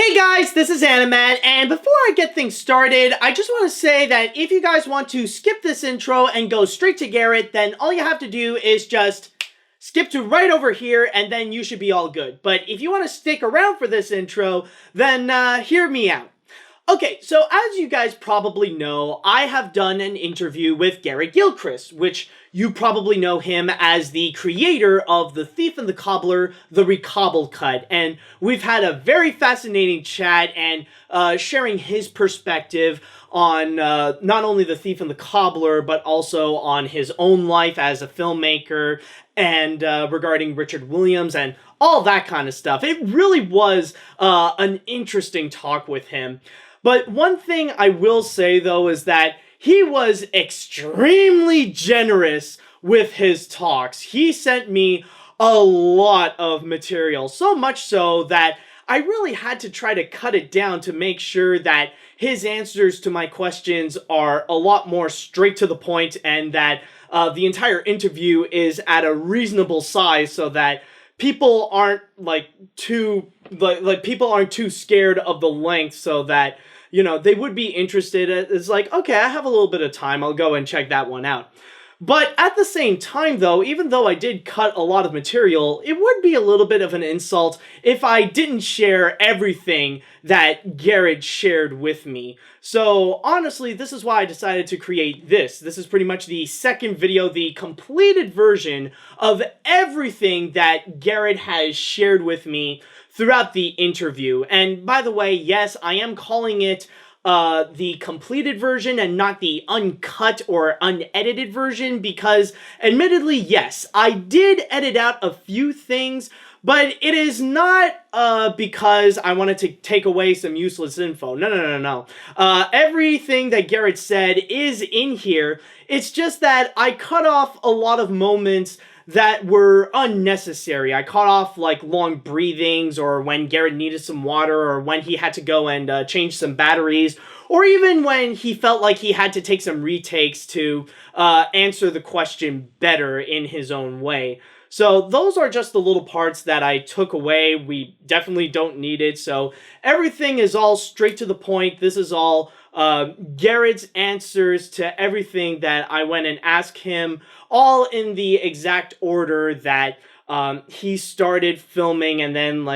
Hey guys, this is ANIMAT, and before I get things started, I just want to say that if you guys want to skip this intro and go straight to Garrett, then all you have to do is just skip to right over here, and then you should be all good. But if you want to stick around for this intro, then hear me out. Okay, so as you guys probably know, I have done an interview with Garrett Gilchrist, which you probably know him as the creator of The Thief and the Cobbler, The Recobbled Cut, and we've had a very fascinating chat and sharing his perspective on not only The Thief and the Cobbler, but also on his own life as a filmmaker and regarding Richard Williams and all that kind of stuff. It really was an interesting talk with him. But one thing I will say, though, is that he was extremely generous with his talks. He sent me a lot of material, so much so that I really had to try to cut it down to make sure that his answers to my questions are a lot more straight to the point and that the entire interview is at a reasonable size so that people aren't too scared of the length, so that they would be interested. It's like, okay, I have a little bit of time, I'll go and check that one out. But at the same time, though, even though I did cut a lot of material, it would be a little bit of an insult if I didn't share everything that Garrett shared with me. So honestly, this is why I decided to create this. This is pretty much the second video, the completed version of everything that Garrett has shared with me throughout the interview. And by the way, yes, I am calling it the completed version and not the uncut or unedited version because, admittedly, yes, I did edit out a few things, but it is not because I wanted to take away some useless info. No. Everything that Garrett said is in here. It's just that I cut off a lot of moments that were unnecessary. I cut off long breathings, or when Garrett needed some water, or when he had to go and change some batteries, or even when he felt like he had to take some retakes to answer the question better in his own way. So those are just the little parts that I took away. We definitely don't need it. So everything is all straight to the point. This is all Garrett's answers to everything that I went and asked him, all in the exact order that he started filming and then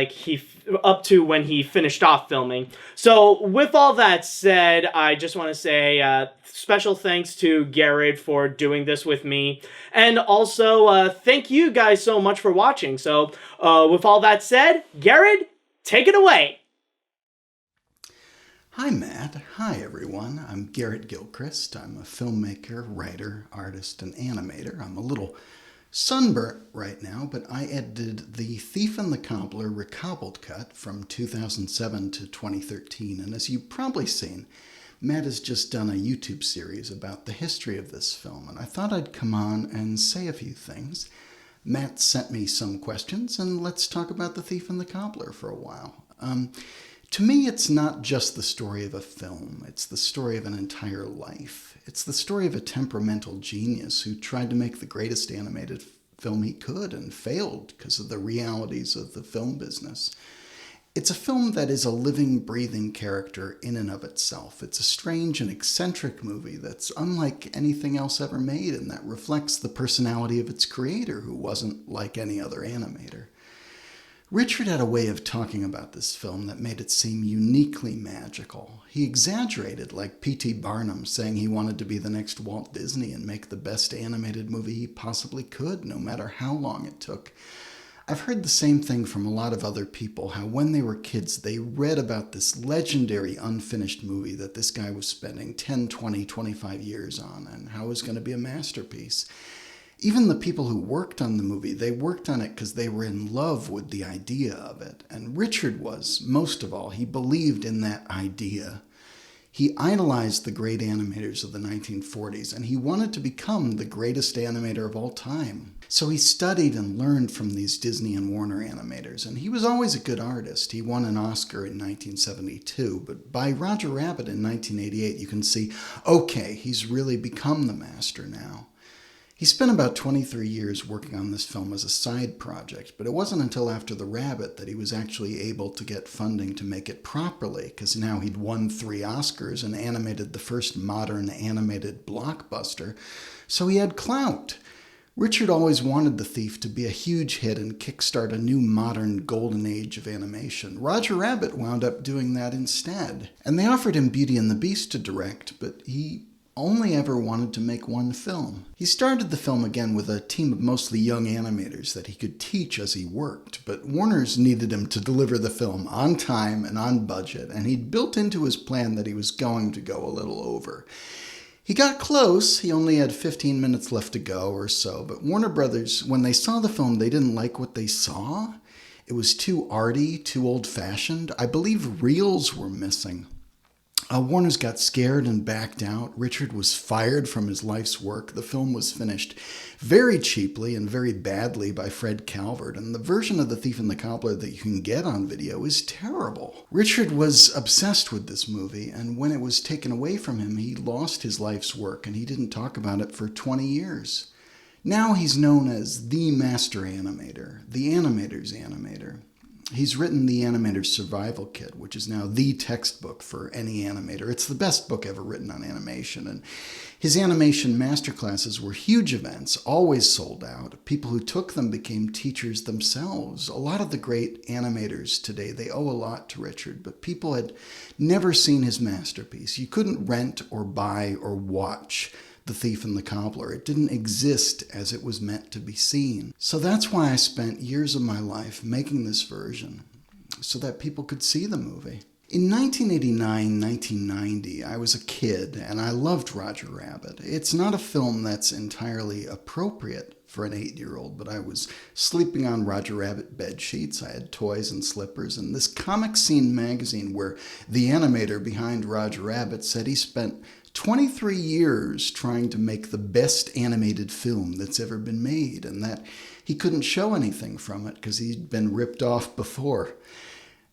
up to when he finished off filming. So with all that said, I just want to say special thanks to Garrett for doing this with me, and also thank you guys so much for watching. So with all that said, Garrett, take it away. Hi Matt, hi everyone. I'm Garrett Gilchrist. I'm a filmmaker, writer, artist, and animator. I'm a little sunburnt right now, but I edited The Thief and the Cobbler Recobbled Cut from 2007 to 2013, and as you've probably seen, Matt has just done a YouTube series about the history of this film, and I thought I'd come on and say a few things. Matt sent me some questions, and let's talk about The Thief and the Cobbler for a while. To me, it's not just the story of a film. It's the story of an entire life. It's the story of a temperamental genius who tried to make the greatest animated film he could and failed because of the realities of the film business. It's a film that is a living, breathing character in and of itself. It's a strange and eccentric movie that's unlike anything else ever made and that reflects the personality of its creator, who wasn't like any other animator. Richard had a way of talking about this film that made it seem uniquely magical. He exaggerated, like P.T. Barnum saying he wanted to be the next Walt Disney and make the best animated movie he possibly could, no matter how long it took. I've heard the same thing from a lot of other people, how when they were kids they read about this legendary unfinished movie that this guy was spending 10, 20, 25 years on, and how it was going to be a masterpiece. Even the people who worked on the movie, they worked on it because they were in love with the idea of it. And Richard was, most of all, he believed in that idea. He idolized the great animators of the 1940s, and he wanted to become the greatest animator of all time. So he studied and learned from these Disney and Warner animators, and he was always a good artist. He won an Oscar in 1972, but by Roger Rabbit in 1988, you can see, okay, he's really become the master now. He spent about 23 years working on this film as a side project, but it wasn't until after The Rabbit that he was actually able to get funding to make it properly, because now he'd won 3 Oscars and animated the first modern animated blockbuster, so he had clout. Richard always wanted The Thief to be a huge hit and kickstart a new modern golden age of animation. Roger Rabbit wound up doing that instead. And they offered him Beauty and the Beast to direct, but he only ever wanted to make one film. He started the film again with a team of mostly young animators that he could teach as he worked, but Warner's needed him to deliver the film on time and on budget, and he'd built into his plan that he was going to go a little over. He got close. He only had 15 minutes left to go or so, but Warner Brothers, when they saw the film, they didn't like what they saw. It was too arty, too old-fashioned. I believe reels were missing. Warner's got scared and backed out. Richard was fired from his life's work. The film was finished very cheaply and very badly by Fred Calvert, and the version of The Thief and the Cobbler that you can get on video is terrible. Richard was obsessed with this movie, and when it was taken away from him, he lost his life's work, and he didn't talk about it for 20 years. Now he's known as the Master Animator, the Animator's Animator. He's written the Animator's Survival Kit, which is now the textbook for any animator. It's the best book ever written on animation. And his animation masterclasses were huge events, always sold out. People who took them became teachers themselves. A lot of the great animators today, they owe a lot to Richard, but people had never seen his masterpiece. You couldn't rent or buy or watch The Thief and the Cobbler. It didn't exist as it was meant to be seen. So that's why I spent years of my life making this version, so that people could see the movie. In 1989, 1990, I was a kid, and I loved Roger Rabbit. It's not a film that's entirely appropriate for an 8-year-old, but I was sleeping on Roger Rabbit bed sheets. I had toys and slippers, and this Comic Scene magazine, where the animator behind Roger Rabbit said he spent 23 years trying to make the best animated film that's ever been made, and that he couldn't show anything from it because he'd been ripped off before.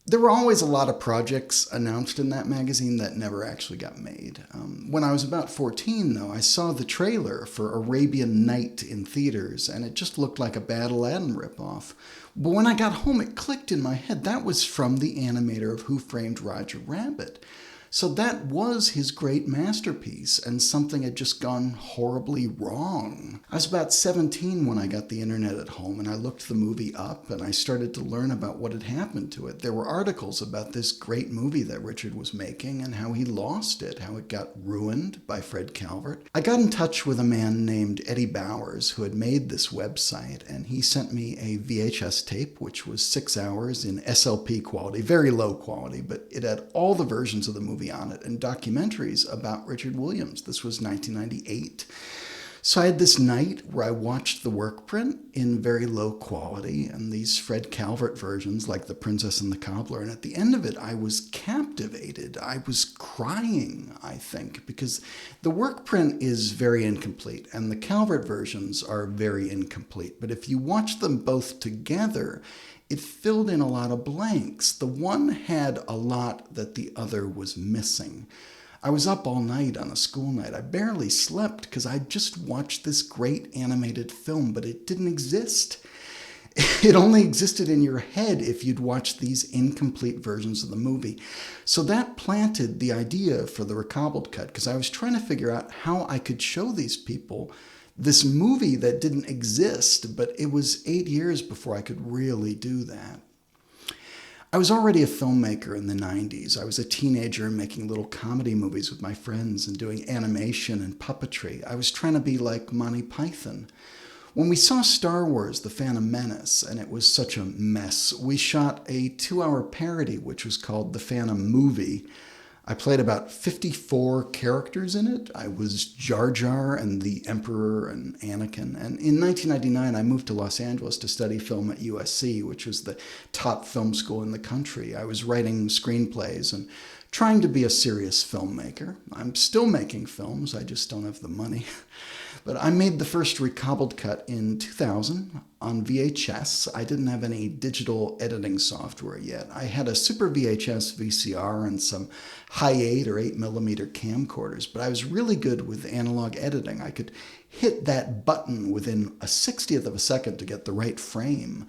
There were always a lot of projects announced in that magazine that never actually got made. When I was about 14, though, I saw the trailer for Arabian Night in theaters, and it just looked like a bad Aladdin ripoff. But when I got home, it clicked in my head. That was from the animator of Who Framed Roger Rabbit. So that was his great masterpiece, and something had just gone horribly wrong. I was about 17 when I got the internet at home, and I looked the movie up, and I started to learn about what had happened to it. There were articles about this great movie that Richard was making and how he lost it, how it got ruined by Fred Calvert. I got in touch with a man named Eddie Bowers who had made this website, and he sent me a VHS tape, which was 6 hours in SLP quality, very low quality, but it had all the versions of the movie on it and documentaries about Richard Williams. This was 1998. So I had this night where I watched the work print in very low quality and these Fred Calvert versions like The Princess and the Cobbler. And at the end of it, I was captivated. I was crying, I think, because the work print is very incomplete and the Calvert versions are very incomplete. But if you watch them both together, it filled in a lot of blanks. The one had a lot that the other was missing. I was up all night on a school night. I barely slept because I just watched this great animated film, but it didn't exist. It only existed in your head if you'd watched these incomplete versions of the movie. So that planted the idea for the recobbled cut, because I was trying to figure out how I could show these people this movie that didn't exist, but it was 8 years before I could really do that. I was already a filmmaker in the 90s. I was a teenager making little comedy movies with my friends and doing animation and puppetry. I was trying to be like Monty Python. When we saw Star Wars: The Phantom Menace, and it was such a mess, we shot a 2-hour parody which was called The Phantom Movie. I played about 54 characters in it. I was Jar Jar and the Emperor and Anakin. And in 1999, I moved to Los Angeles to study film at USC, which was the top film school in the country. I was writing screenplays and trying to be a serious filmmaker. I'm still making films, I just don't have the money. But I made the first recobbled cut in 2000 on VHS. I didn't have any digital editing software yet. I had a Super VHS VCR and some high 8 or 8 millimeter camcorders, but I was really good with analog editing. I could hit that button within a 60th of a second to get the right frame.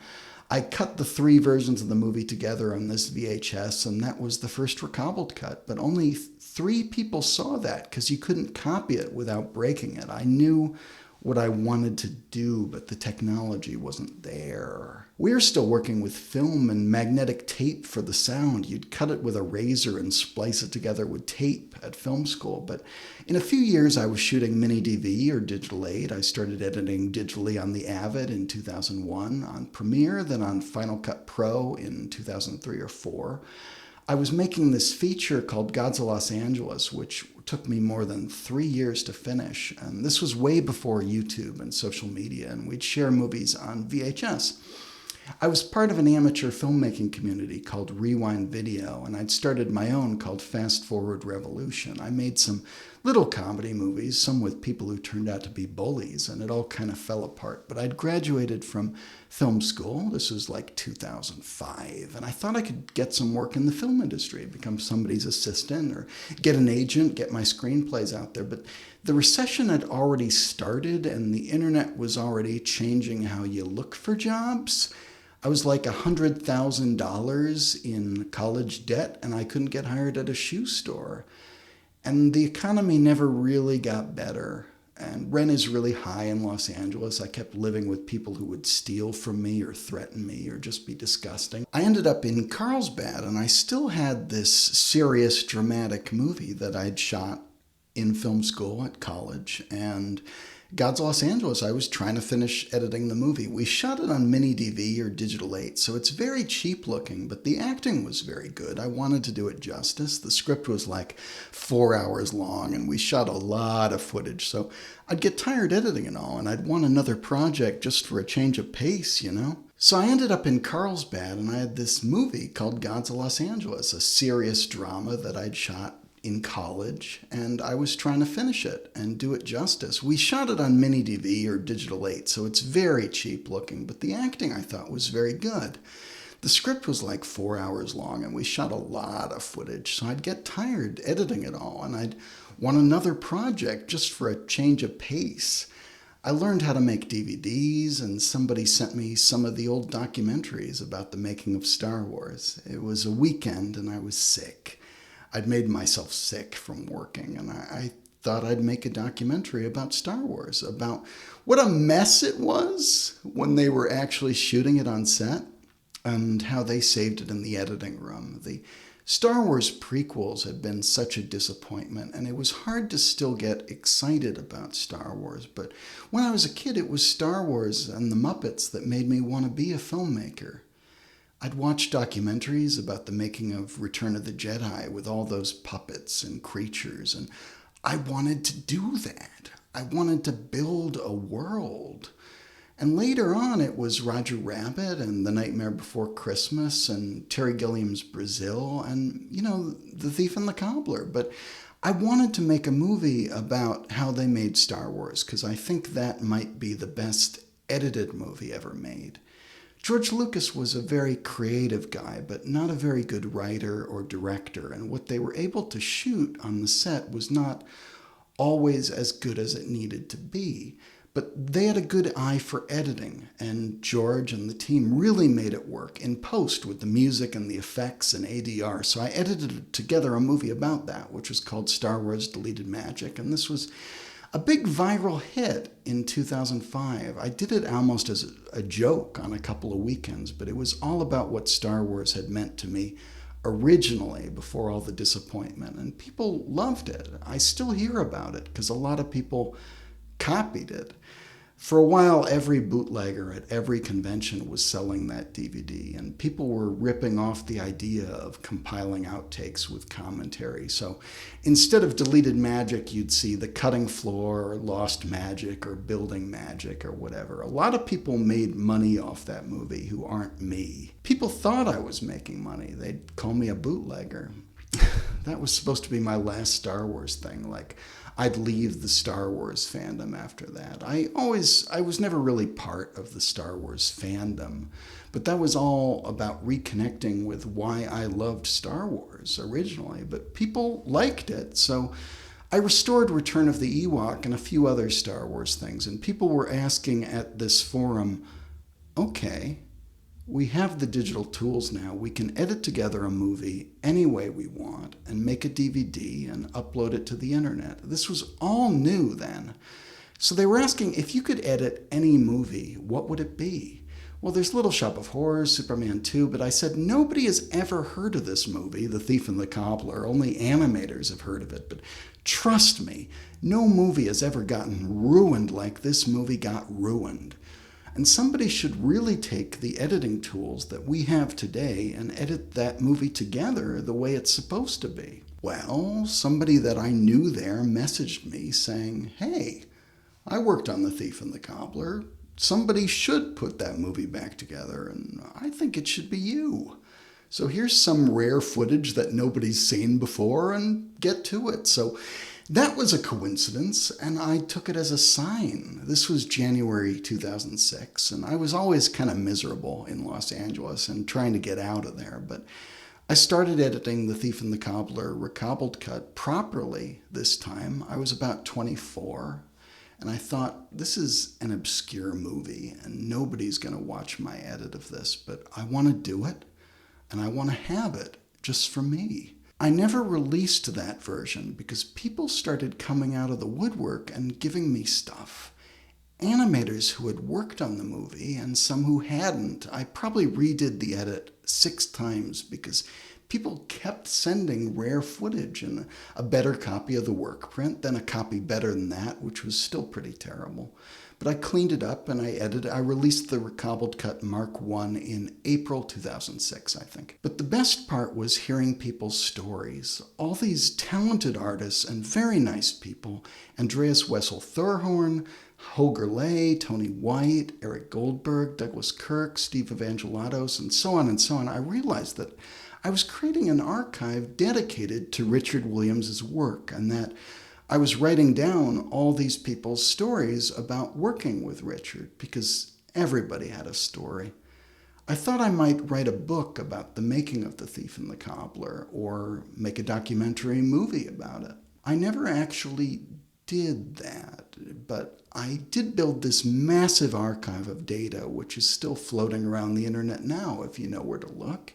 I cut the 3 versions of the movie together on this VHS, and that was the first recobbled cut. But only 3 people saw that because you couldn't copy it without breaking it. I knew what I wanted to do, but the technology wasn't there. We're still working with film and magnetic tape for the sound. You'd cut it with a razor and splice it together with tape at film school. But in a few years, I was shooting mini DV or Digital 8. I started editing digitally on the Avid in 2001, on Premiere, then on Final Cut Pro in 2003 or 4. I was making this feature called Gods of Los Angeles, which took me more than 3 years to finish. And this was way before YouTube and social media, and we'd share movies on VHS. I was part of an amateur filmmaking community called Rewind Video, and I'd started my own called Fast Forward Revolution. I made some little comedy movies, some with people who turned out to be bullies, and it all kind of fell apart. But I'd graduated from film school. This was like 2005, and I thought I could get some work in the film industry, become somebody's assistant or get an agent, get my screenplays out there. But the recession had already started, and the internet was already changing how you look for jobs. I was like $100,000 in college debt, and I couldn't get hired at a shoe store. And the economy never really got better. And rent is really high in Los Angeles. I kept living with people who would steal from me or threaten me or just be disgusting. I ended up in Carlsbad, and I still had this serious, dramatic movie that I'd shot in film school at college. And Gods of Los Angeles, I was trying to finish editing the movie. We shot it on mini DV or Digital 8, so it's very cheap looking, but the acting was very good. I wanted to do it justice. The script was like 4 hours long, and we shot a lot of footage, so I'd get tired editing it all, and I'd want another project just for a change of pace, you know? So I ended up in Carlsbad, and I had this movie called Gods of Los Angeles, a serious drama that I'd shot in college, and I was trying to finish it and do it justice. We shot it on mini DV or Digital 8, so it's very cheap looking, but the acting I thought was very good. The script was like 4 hours long, and we shot a lot of footage, so I'd get tired editing it all, and I'd want another project just for a change of pace. I learned how to make DVDs, and somebody sent me some of the old documentaries about the making of Star Wars. It was a weekend, and I was sick. I'd made myself sick from working, and I thought I'd make a documentary about Star Wars, about what a mess it was when they were actually shooting it on set, and how they saved it in the editing room. The Star Wars prequels had been such a disappointment, and it was hard to still get excited about Star Wars. But when I was a kid, it was Star Wars and the Muppets that made me want to be a filmmaker. I'd watch documentaries about the making of Return of the Jedi with all those puppets and creatures, and I wanted to do that. I wanted to build a world. And later on, it was Roger Rabbit and The Nightmare Before Christmas and Terry Gilliam's Brazil and, you know, The Thief and the Cobbler. But I wanted to make a movie about how they made Star Wars, because I think that might be the best edited movie ever made. George Lucas was a very creative guy, but not a very good writer or director, and what they were able to shoot on the set was not always as good as it needed to be. But they had a good eye for editing, and George and the team really made it work in post with the music and the effects and ADR. So I edited together a movie about that, which was called Star Wars Deleted Magic, and this was a big viral hit in 2005. I did it almost as a joke on a couple of weekends, but it was all about what Star Wars had meant to me originally before all the disappointment, and people loved it. I still hear about it because a lot of people copied it. For a while, every bootlegger at every convention was selling that DVD, and people were ripping off the idea of compiling outtakes with commentary. So instead of Deleted Magic, you'd see The Cutting Floor or Lost Magic or Building Magic or whatever. A lot of people made money off that movie who aren't me. People thought I was making money. They'd call me a bootlegger. That was supposed to be my last Star Wars thing, like, I'd leave the Star Wars fandom after that. I was never really part of the Star Wars fandom, but that was all about reconnecting with why I loved Star Wars originally, but people liked it, so I restored Return of the Ewok and a few other Star Wars things, and people were asking at this forum, okay, we have the digital tools now. We can edit together a movie any way we want and make a DVD and upload it to the internet. This was all new then. So they were asking, if you could edit any movie, what would it be? Well, there's Little Shop of Horrors, Superman 2, but I said nobody has ever heard of this movie, The Thief and the Cobbler. Only animators have heard of it. But trust me, no movie has ever gotten ruined like this movie got ruined. And somebody should really take the editing tools that we have today and edit that movie together the way it's supposed to be. Well, somebody that I knew there messaged me saying, hey, I worked on The Thief and the Cobbler. Somebody should put that movie back together, and I think it should be you. So here's some rare footage that nobody's seen before, and get to it. So that was a coincidence, and I took it as a sign. This was January 2006, and I was always kind of miserable in Los Angeles and trying to get out of there. But I started editing The Thief and the Cobbler recobbled cut properly this time. I was about 24, and I thought, this is an obscure movie, and nobody's going to watch my edit of this, but I want to do it, and I want to have it just for me. I never released that version because people started coming out of the woodwork and giving me stuff. Animators who had worked on the movie and some who hadn't. I probably redid the edit 6 times because people kept sending rare footage and a better copy of the work print, then a copy better than that, which was still pretty terrible. But I cleaned it up and I released the recobbled cut Mark I in April 2006, I think. But the best part was hearing people's stories. All these talented artists and very nice people, Andreas Wessel Thorhorn, Holger Lay, Tony White, Eric Goldberg, Douglas Kirk, Steve Evangelatos, and so on and so on. I realized that I was creating an archive dedicated to Richard Williams' work, and that I was writing down all these people's stories about working with Richard, because everybody had a story. I thought I might write a book about the making of The Thief and the Cobbler, or make a documentary movie about it. I never actually did that, but I did build this massive archive of data, which is still floating around the internet now, if you know where to look.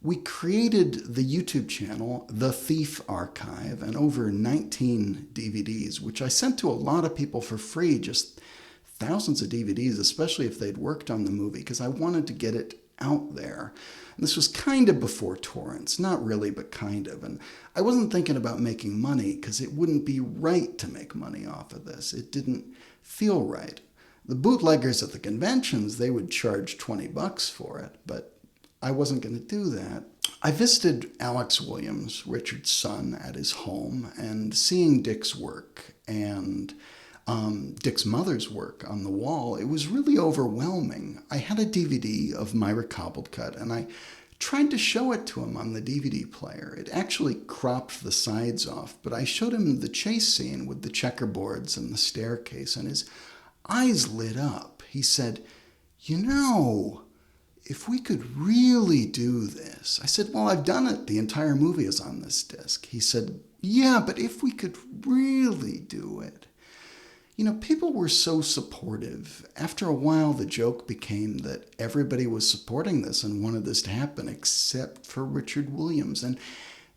We created the YouTube channel, The Thief Archive, and over 19 DVDs, which I sent to a lot of people for free, just thousands of DVDs, especially if they'd worked on the movie, because I wanted to get it out there. And this was kind of before torrents, not really, but kind of. And I wasn't thinking about making money, because it wouldn't be right to make money off of this. It didn't feel right. The bootleggers at the conventions, they would charge $20 for it, but I wasn't going to do that. I visited Alex Williams, Richard's son, at his home, and seeing Dick's work and Dick's mother's work on the wall, it was really overwhelming. I had a DVD of my recobbled cut, and I tried to show it to him on the DVD player. It actually cropped the sides off, but I showed him the chase scene with the checkerboards and the staircase, and his eyes lit up. He said, "You know, if we could really do this." I said, "Well, I've done it. The entire movie is on this disc." He said, "Yeah, but if we could really do it." You know, people were so supportive. After a while, the joke became that everybody was supporting this and wanted this to happen except for Richard Williams. And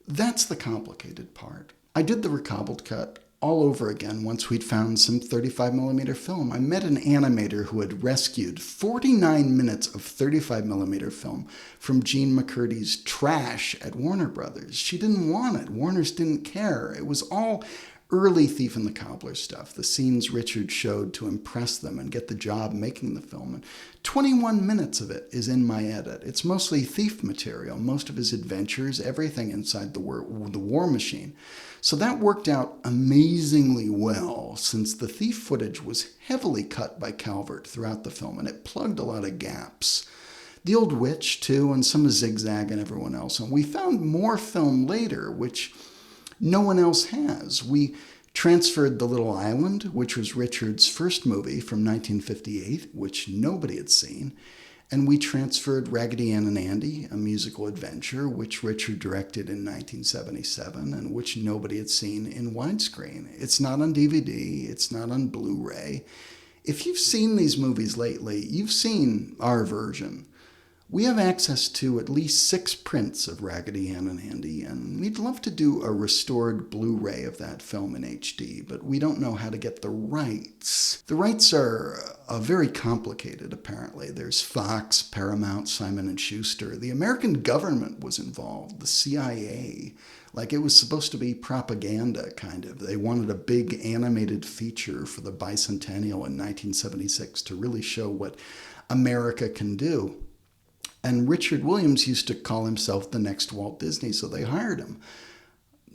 that's the complicated part. I did the recobbled cut all over again once we'd found some 35mm film. I met an animator who had rescued 49 minutes of 35mm film from Gene McCurdy's trash at Warner Brothers. She didn't want it. Warner's didn't care. It was all early Thief and the Cobbler stuff, the scenes Richard showed to impress them and get the job making the film. And 21 minutes of it is in my edit. It's mostly Thief material, most of his adventures, everything inside the war machine. So that worked out amazingly well, since the Thief footage was heavily cut by Calvert throughout the film, and it plugged a lot of gaps. The Old Witch, too, and some of Zigzag and everyone else. And we found more film later, which no one else has. We transferred The Little Island, which was Richard's first movie from 1958, which nobody had seen, and we transferred Raggedy Ann and Andy, a musical adventure, which Richard directed in 1977 and which nobody had seen in widescreen. It's not on DVD, it's not on Blu-ray. If you've seen these movies lately, you've seen our version. We have access to at least 6 prints of Raggedy Ann and Andy, and we'd love to do a restored Blu-ray of that film in HD, but we don't know how to get the rights. The rights are very complicated, apparently. There's Fox, Paramount, Simon & Schuster. The American government was involved, the CIA. Like, it was supposed to be propaganda, kind of. They wanted a big animated feature for the bicentennial in 1976 to really show what America can do. And Richard Williams used to call himself the next Walt Disney, so they hired him.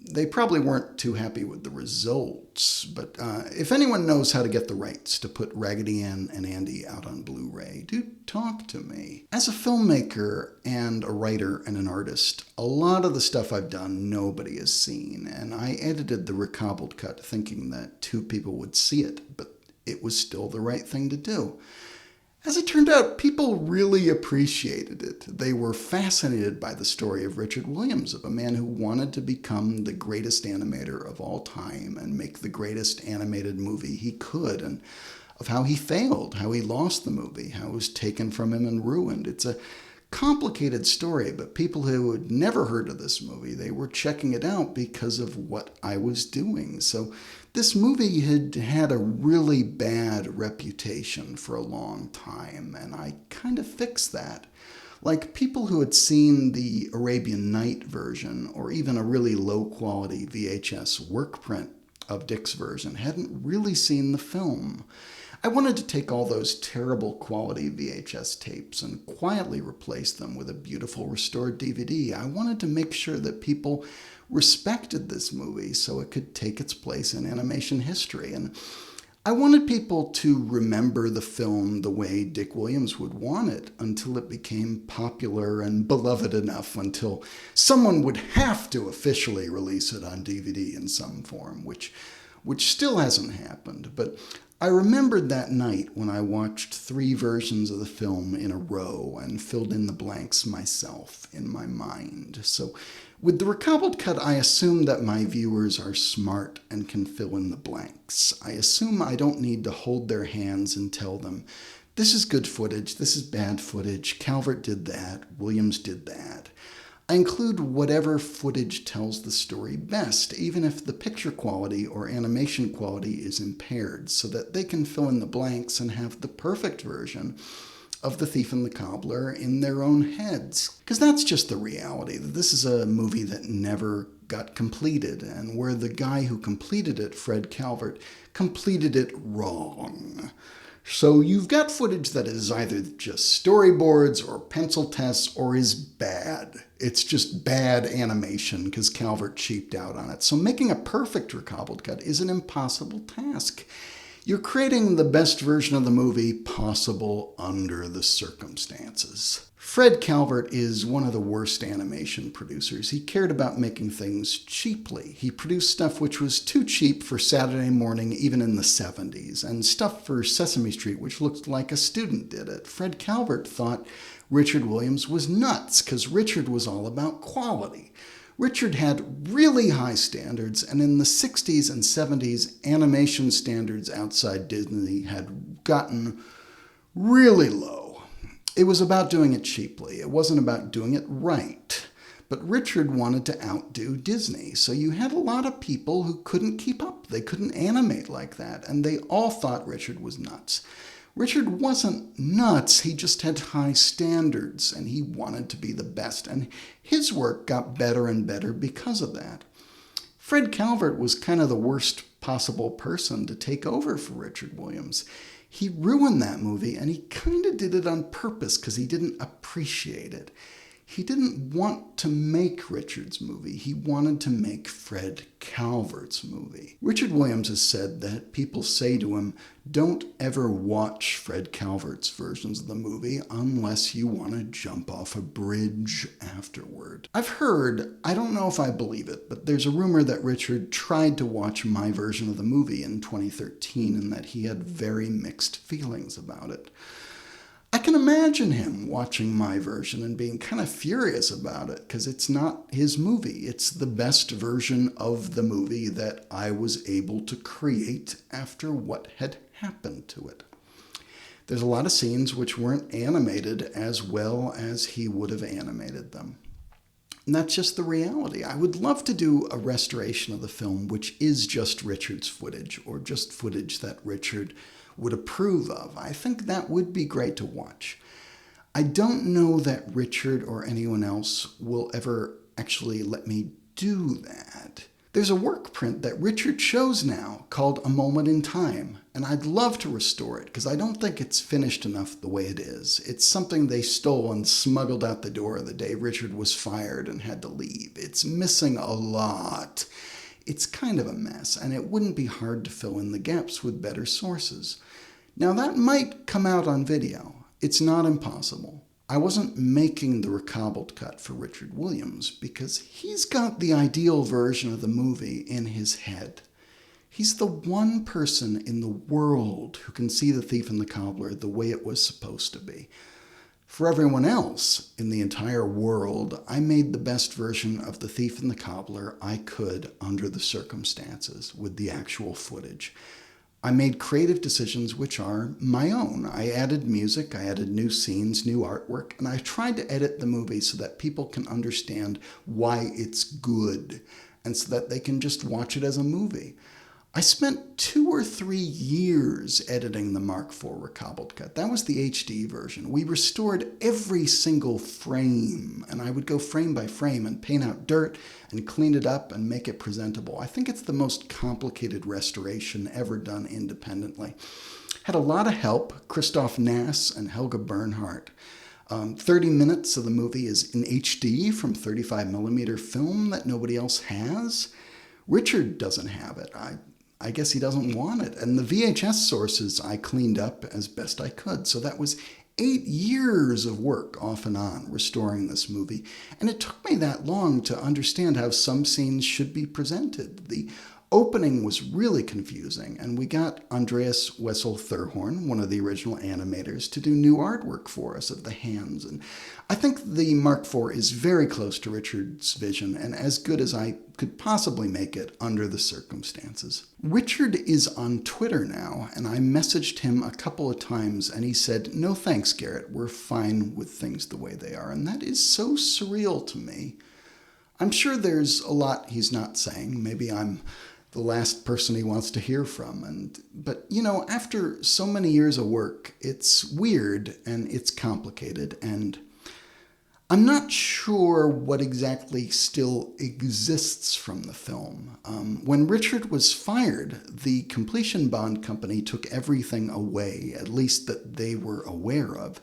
They probably weren't too happy with the results, but if anyone knows how to get the rights to put Raggedy Ann and Andy out on Blu-ray, do talk to me. As a filmmaker and a writer and an artist, a lot of the stuff I've done nobody has seen, and I edited the recobbled cut thinking that 2 people would see it, but it was still the right thing to do. As it turned out, people really appreciated it. They were fascinated by the story of Richard Williams, of a man who wanted to become the greatest animator of all time and make the greatest animated movie he could, and of how he failed, how he lost the movie, how it was taken from him and ruined. It's a complicated story, but people who had never heard of this movie, they were checking it out because of what I was doing. So this movie had had a really bad reputation for a long time, and I kind of fixed that. Like, people who had seen the Arabian Night version, or even a really low-quality VHS work print of Dick's version, hadn't really seen the film. I wanted to take all those terrible quality VHS tapes and quietly replace them with a beautiful restored DVD. I wanted to make sure that people respected this movie so it could take its place in animation history. And I wanted people to remember the film the way Dick Williams would want it until it became popular and beloved enough until someone would have to officially release it on DVD in some form, which still hasn't happened. But I remembered that night when I watched 3 versions of the film in a row and filled in the blanks myself in my mind. So with the recobbled cut, I assume that my viewers are smart and can fill in the blanks. I assume I don't need to hold their hands and tell them, this is good footage, this is bad footage, Calvert did that, Williams did that. I include whatever footage tells the story best, even if the picture quality or animation quality is impaired, so that they can fill in the blanks and have the perfect version of The Thief and the Cobbler in their own heads. Because that's just the reality, that this is a movie that never got completed, and where the guy who completed it, Fred Calvert, completed it wrong. So you've got footage that is either just storyboards or pencil tests or is bad. It's just bad animation because Calvert cheaped out on it. So making a perfect recobbled cut is an impossible task. You're creating the best version of the movie possible under the circumstances. Fred Calvert is one of the worst animation producers. He cared about making things cheaply. He produced stuff which was too cheap for Saturday morning, even in the 70s, and stuff for Sesame Street which looked like a student did it. Fred Calvert thought Richard Williams was nuts because Richard was all about quality. Richard had really high standards, and in the 60s and 70s, animation standards outside Disney had gotten really low. It was about doing it cheaply. It wasn't about doing it right. But Richard wanted to outdo Disney, so you had a lot of people who couldn't keep up. They couldn't animate like that, and they all thought Richard was nuts. Richard wasn't nuts, he just had high standards, and he wanted to be the best, and his work got better and better because of that. Fred Calvert was kind of the worst possible person to take over for Richard Williams. He ruined that movie, and he kind of did it on purpose because he didn't appreciate it. He didn't want to make Richard's movie. He wanted to make Fred Calvert's movie. Richard Williams has said that people say to him, don't ever watch Fred Calvert's versions of the movie unless you want to jump off a bridge afterward. I've heard, I don't know if I believe it, but there's a rumor that Richard tried to watch my version of the movie in 2013 and that he had very mixed feelings about it. I can imagine him watching my version and being kind of furious about it because it's not his movie. It's the best version of the movie that I was able to create after what had happened to it. There's a lot of scenes which weren't animated as well as he would have animated them. And that's just the reality. I would love to do a restoration of the film which is just Richard's footage or just footage that Richard would approve of. I think that would be great to watch. I don't know that Richard or anyone else will ever actually let me do that. There's a work print that Richard shows now called A Moment in Time, and I'd love to restore it because I don't think it's finished enough the way it is. It's something they stole and smuggled out the door the day Richard was fired and had to leave. It's missing a lot. It's kind of a mess, and it wouldn't be hard to fill in the gaps with better sources. Now, that might come out on video. It's not impossible. I wasn't making the recobbled cut for Richard Williams because he's got the ideal version of the movie in his head. He's the one person in the world who can see The Thief and the Cobbler the way it was supposed to be. For everyone else in the entire world, I made the best version of The Thief and the Cobbler I could under the circumstances with the actual footage. I made creative decisions which are my own. I added music, I added new scenes, new artwork, and I tried to edit the movie so that people can understand why it's good and so that they can just watch it as a movie. I spent 2 or 3 years editing the Mark IV recobbled cut. That was the HD version. We restored every single frame, and I would go frame by frame and paint out dirt and clean it up and make it presentable. I think it's the most complicated restoration ever done independently. Had a lot of help, Christoph Nass and Helga Bernhardt. 30 minutes of the movie is in HD from 35mm film that nobody else has. Richard doesn't have it. I guess he doesn't want it. And the VHS sources I cleaned up as best I could. So that was 8 years of work off and on restoring this movie. And it took me that long to understand how some scenes should be presented. The opening was really confusing, and we got Andreas Wessel-Thurhorn, one of the original animators, to do new artwork for us of the hands. And I think the Mark IV is very close to Richard's vision and as good as I could possibly make it under the circumstances. Richard is on Twitter now, and I messaged him a couple of times, and he said, "No thanks, Garrett, we're fine with things the way they are." And that is so surreal to me. I'm sure there's a lot he's not saying. Maybe I'm the last person he wants to hear from. But, you know, after so many years of work, it's weird and it's complicated, and I'm not sure what exactly still exists from the film. When Richard was fired, the completion bond company took everything away, at least that they were aware of.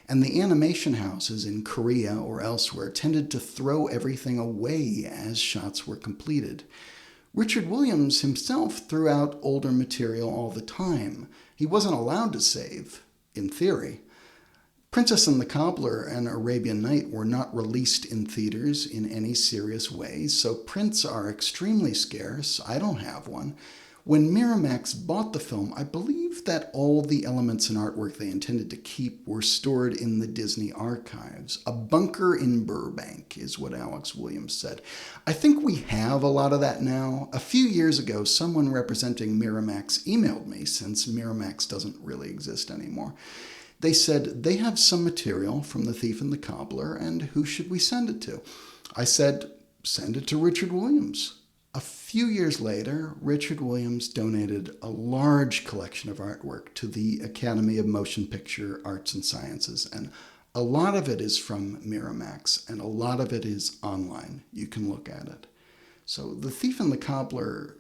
And the animation houses in Korea or elsewhere tended to throw everything away as shots were completed. Richard Williams himself threw out older material all the time. He wasn't allowed to save, in theory. Princess and the Cobbler and Arabian Night were not released in theaters in any serious way, so prints are extremely scarce. I don't have one. When Miramax bought the film, I believe that all the elements and artwork they intended to keep were stored in the Disney archives. A bunker in Burbank is what Alex Williams said. I think we have a lot of that now. A few years ago, someone representing Miramax emailed me, since Miramax doesn't really exist anymore. They said they have some material from The Thief and the Cobbler, and who should we send it to? I said, send it to Richard Williams. A few years later, Richard Williams donated a large collection of artwork to the Academy of Motion Picture Arts and Sciences, and a lot of it is from Miramax, and a lot of it is online. You can look at it. So The Thief and the Cobbler,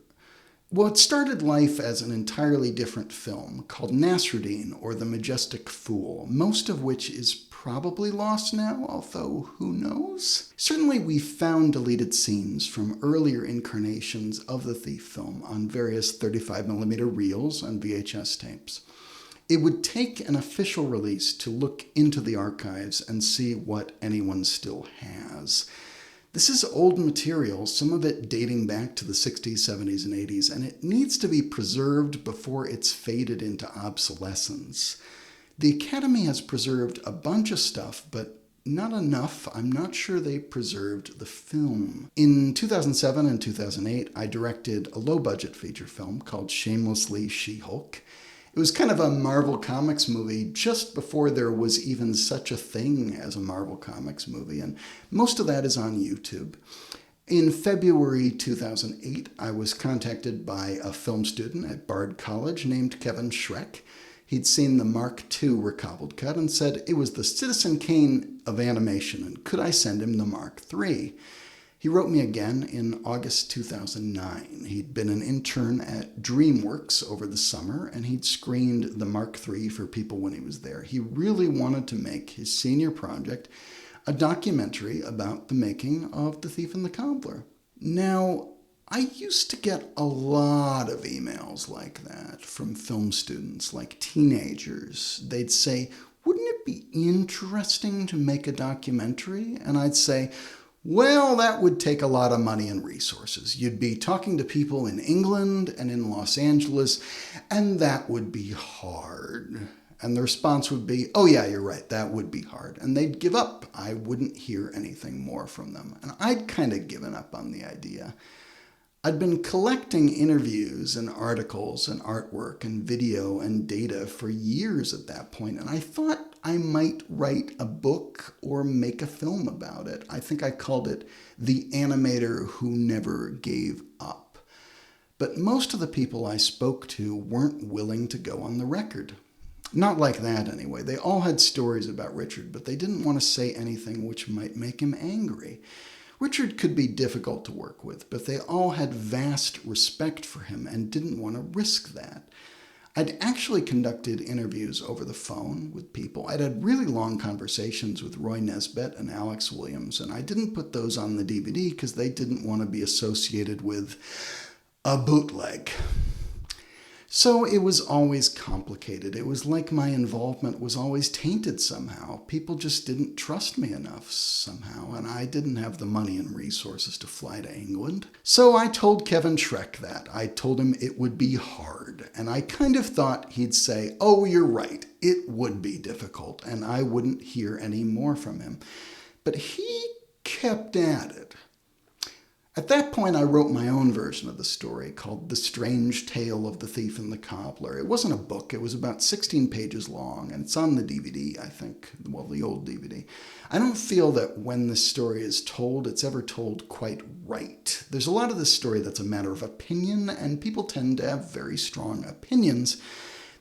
well, it started life as an entirely different film called Nasrudin, or The Majestic Fool, most of which is probably lost now, although who knows? Certainly we found deleted scenes from earlier incarnations of the Thief film on various 35mm reels and VHS tapes. It would take an official release to look into the archives and see what anyone still has. This is old material, some of it dating back to the 60s, 70s, and 80s, and it needs to be preserved before it's faded into obsolescence. The Academy has preserved a bunch of stuff, but not enough. I'm not sure they preserved the film. In 2007 and 2008, I directed a low-budget feature film called Shamelessly She-Hulk. It was kind of a Marvel Comics movie just before there was even such a thing as a Marvel Comics movie, and most of that is on YouTube. In February 2008, I was contacted by a film student at Bard College named Kevin Schrek. He'd seen the Mark II recobbled cut and said it was the Citizen Kane of animation, and could I send him the Mark III? He wrote me again in August 2009. He'd been an intern at DreamWorks over the summer, and he'd screened the Mark III for people when he was there. He really wanted to make his senior project a documentary about the making of The Thief and the Cobbler. Now, I used to get a lot of emails like that from film students, like teenagers. They'd say, "Wouldn't it be interesting to make a documentary?" And I'd say, "Well, that would take a lot of money and resources. You'd be talking to people in England and in Los Angeles, and that would be hard." And the response would be, "Oh yeah, you're right, that would be hard." And they'd give up. I wouldn't hear anything more from them. And I'd kind of given up on the idea. I'd been collecting interviews and articles and artwork and video and data for years at that point, and I thought I might write a book or make a film about it. I think I called it The Animator Who Never Gave Up. But most of the people I spoke to weren't willing to go on the record. Not like that, anyway. They all had stories about Richard, but they didn't want to say anything which might make him angry. Richard could be difficult to work with, but they all had vast respect for him and didn't want to risk that. I'd actually conducted interviews over the phone with people. I'd had really long conversations with Roy Nesbitt and Alex Williams, and I didn't put those on the DVD because they didn't want to be associated with a bootleg. So it was always complicated. It was like my involvement was always tainted somehow. People just didn't trust me enough somehow, and I didn't have the money and resources to fly to England. So I told Kevin Schrek that. I told him it would be hard, and I kind of thought he'd say, "Oh, you're right, it would be difficult," and I wouldn't hear any more from him. But he kept at it. At that point, I wrote my own version of the story called The Strange Tale of the Thief and the Cobbler. It wasn't a book. It was about 16 pages long, and it's on the DVD, I think. Well, the old DVD. I don't feel that when this story is told, it's ever told quite right. There's a lot of this story that's a matter of opinion, and people tend to have very strong opinions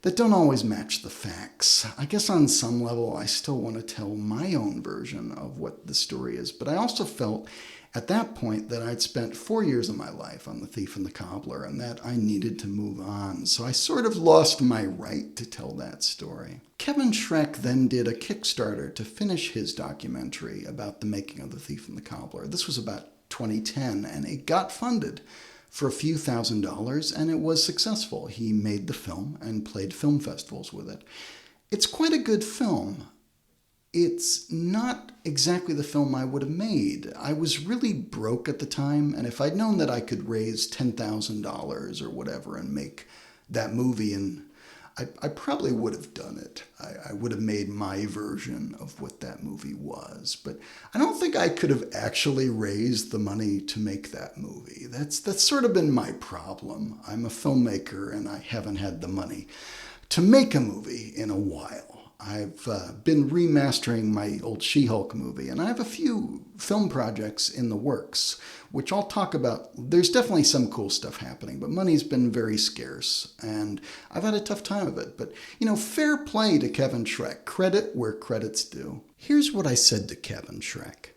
that don't always match the facts. I guess on some level, I still want to tell my own version of what the story is, but I also felt at that point that I'd spent 4 years of my life on The Thief and the Cobbler and that I needed to move on. So I sort of lost my right to tell that story. Kevin Schrek then did a Kickstarter to finish his documentary about the making of The Thief and the Cobbler. This was about 2010, and it got funded for a few $1,000s, and it was successful. He made the film and played film festivals with it. It's quite a good film. It's not exactly the film I would have made. I was really broke at the time, and if I'd known that I could raise $10,000 or whatever and make that movie, and I probably would have done it. I would have made my version of what that movie was, but I don't think I could have actually raised the money to make that movie. That's sort of been my problem. I'm a filmmaker, and I haven't had the money to make a movie in a while. I've been remastering my old She-Hulk movie, and I have a few film projects in the works, which I'll talk about. There's definitely some cool stuff happening, but money's been very scarce, and I've had a tough time of it. But, fair play to Kevin Schrek. Credit where credit's due. Here's what I said to Kevin Schrek.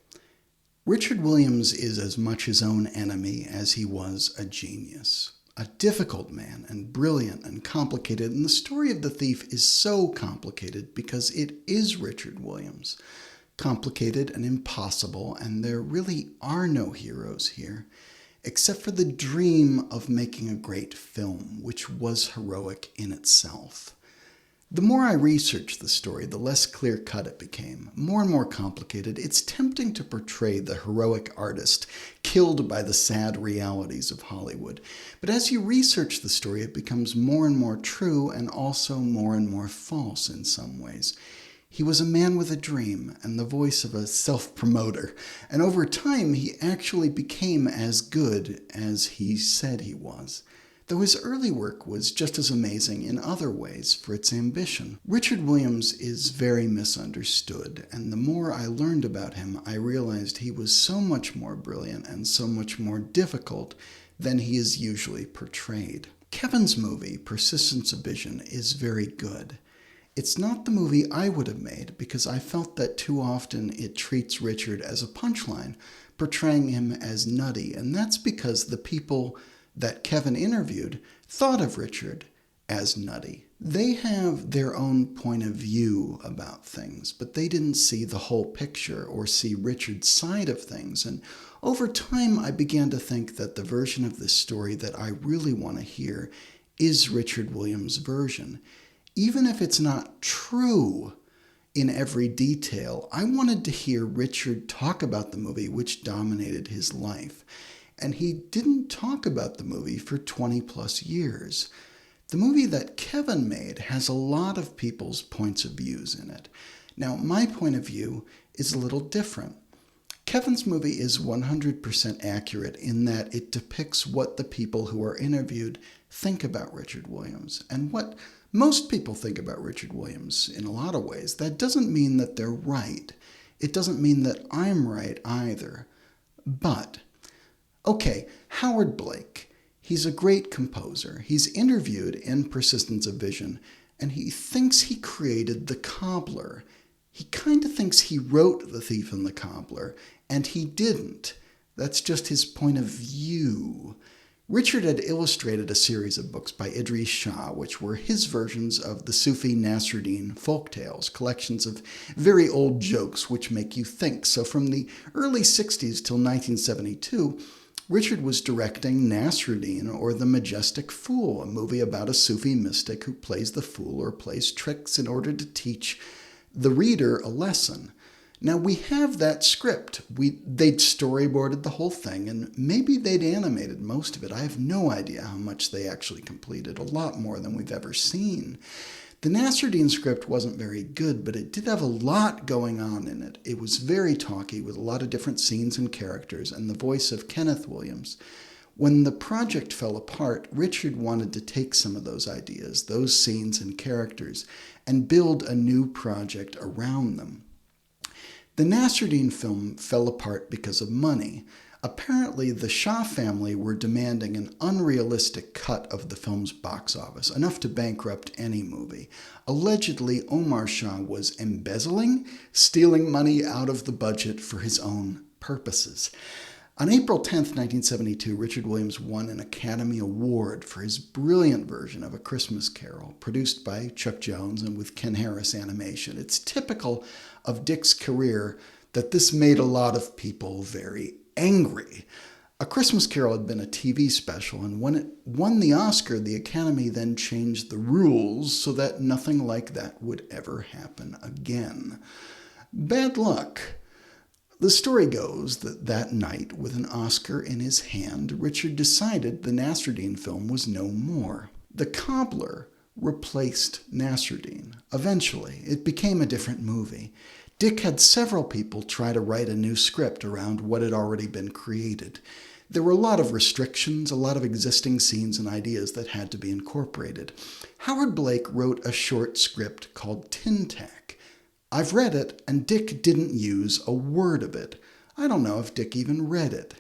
Richard Williams is as much his own enemy as he was a genius. a difficult man and brilliant and complicated. And the story of the thief is so complicated because it is Richard Williams. Complicated and impossible, and there really are no heroes here, except for the dream of making a great film, which was heroic in itself. The more I researched the story, the less clear-cut it became. More and more complicated, it's tempting to portray the heroic artist killed by the sad realities of Hollywood. But as you research the story, it becomes more and more true and also more and more false in some ways. He was a man with a dream and the voice of a self-promoter, and over time he actually became as good as he said he was. Though his early work was just as amazing in other ways for its ambition. Richard Williams is very misunderstood, and the more I learned about him, I realized he was so much more brilliant and so much more difficult than he is usually portrayed. Kevin's movie, Persistence of Vision, is very good. It's not the movie I would have made because I felt that too often it treats Richard as a punchline, portraying him as nutty, and that's because the people that Kevin interviewed thought of Richard as nutty. They have their own point of view about things, but they didn't see the whole picture or see Richard's side of things. And over time, I began to think that the version of this story that I really want to hear is Richard Williams' version. Even if it's not true in every detail, I wanted to hear Richard talk about the movie which dominated his life. And he didn't talk about the movie for 20 plus years. The movie that Kevin made has a lot of people's points of views in it. Now, my point of view is a little different. Kevin's movie is 100% accurate in that it depicts what the people who are interviewed think about Richard Williams and what most people think about Richard Williams in a lot of ways. That doesn't mean that they're right. It doesn't mean that I'm right either. But okay, Howard Blake. He's a great composer. He's interviewed in Persistence of Vision, and he thinks he created The Cobbler. He kind of thinks he wrote The Thief and the Cobbler, and he didn't. That's just his point of view. Richard had illustrated a series of books by Idries Shah, which were his versions of the Sufi Nasrudin folktales, collections of very old jokes which make you think. So from the early 60s till 1972, Richard was directing Nasrudin, or The Majestic Fool, a movie about a Sufi mystic who plays the fool or plays tricks in order to teach the reader a lesson. Now, we have that script. They'd storyboarded the whole thing, and maybe they'd animated most of it. I have no idea how much they actually completed, a lot more than we've ever seen. The Nasrudin script wasn't very good, but it did have a lot going on in it. It was very talky with a lot of different scenes and characters, and the voice of Kenneth Williams. When the project fell apart, Richard wanted to take some of those ideas, those scenes and characters, and build a new project around them. The Nasrudin film fell apart because of money. Apparently, the Shah family were demanding an unrealistic cut of the film's box office, enough to bankrupt any movie. Allegedly, Omar Shah was embezzling, stealing money out of the budget for his own purposes. On April 10th, 1972, Richard Williams won an Academy Award for his brilliant version of A Christmas Carol, produced by Chuck Jones and with Ken Harris Animation. It's typical of Dick's career that this made a lot of people very angry. A Christmas Carol had been a TV special, and when it won the Oscar, the Academy then changed the rules so that nothing like that would ever happen again. Bad luck. The story goes that that night, with an Oscar in his hand, Richard decided the Nasrudin film was no more. The Cobbler replaced Nasrudin. Eventually, it became a different movie. Dick had several people try to write a new script around what had already been created. There were a lot of restrictions, a lot of existing scenes and ideas that had to be incorporated. Howard Blake wrote a short script called Tin Tack. I've read it, and Dick didn't use a word of it. I don't know if Dick even read it.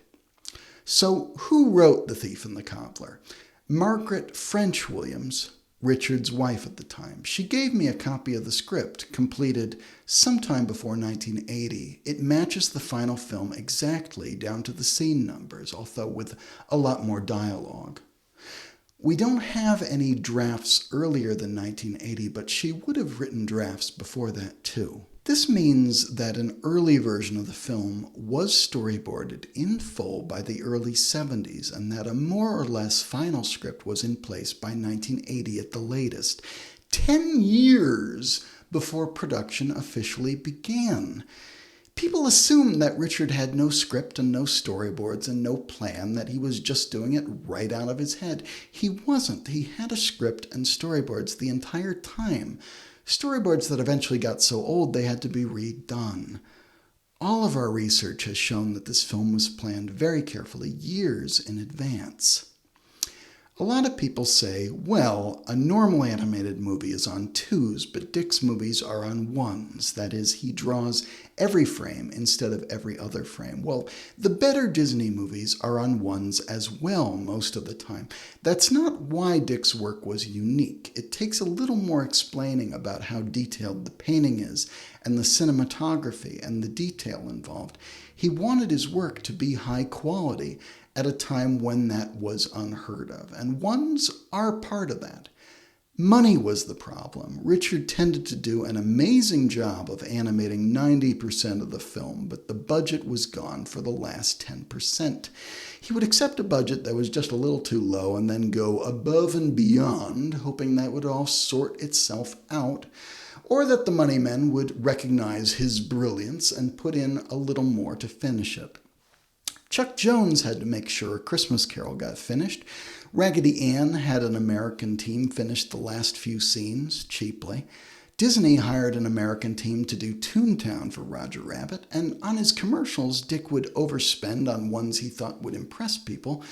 So who wrote The Thief and the Cobbler? Margaret French Williams, Richard's wife at the time. She gave me a copy of the script, completed sometime before 1980. It matches the final film exactly down to the scene numbers, although with a lot more dialogue. We don't have any drafts earlier than 1980, but she would have written drafts before that too. This means that an early version of the film was storyboarded in full by the early 70s, and that a more or less final script was in place by 1980 at the latest, 10 years before production officially began. People assume that Richard had no script and no storyboards and no plan, that he was just doing it right out of his head. He wasn't. He had a script and storyboards the entire time. Storyboards that eventually got so old they had to be redone. All of our research has shown that this film was planned very carefully, years in advance. A lot of people say, well, a normal animated movie is on 2s, but Dick's movies are on 1s. That is, he draws every frame instead of every other frame. Well, the better Disney movies are on 1s as well most of the time. That's not why Dick's work was unique. It takes a little more explaining about how detailed the painting is, and the cinematography and the detail involved. He wanted his work to be high quality at a time when that was unheard of, and 1s are part of that. Money was the problem. Richard tended to do an amazing job of animating 90% of the film, but the budget was gone for the last 10%. He would accept a budget that was just a little too low and then go above and beyond, hoping that would all sort itself out, or that the money men would recognize his brilliance and put in a little more to finish it. Chuck Jones had to make sure A Christmas Carol got finished. Raggedy Ann had an American team finish the last few scenes cheaply. Disney hired an American team to do Toontown for Roger Rabbit, and on his commercials, Dick would overspend on ones he thought would impress people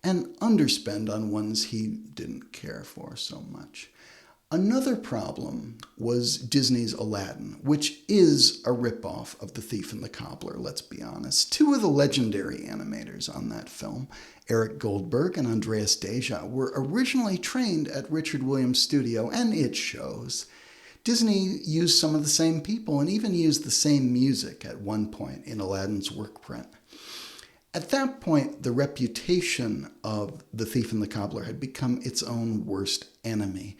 and underspend on ones he didn't care for so much. Another problem was Disney's Aladdin, which is a ripoff of The Thief and the Cobbler, let's be honest. Two of the legendary animators on that film, Eric Goldberg and Andreas Deja, were originally trained at Richard Williams' studio, and it shows. Disney used some of the same people and even used the same music at one point in Aladdin's work print. At that point, the reputation of The Thief and the Cobbler had become its own worst enemy.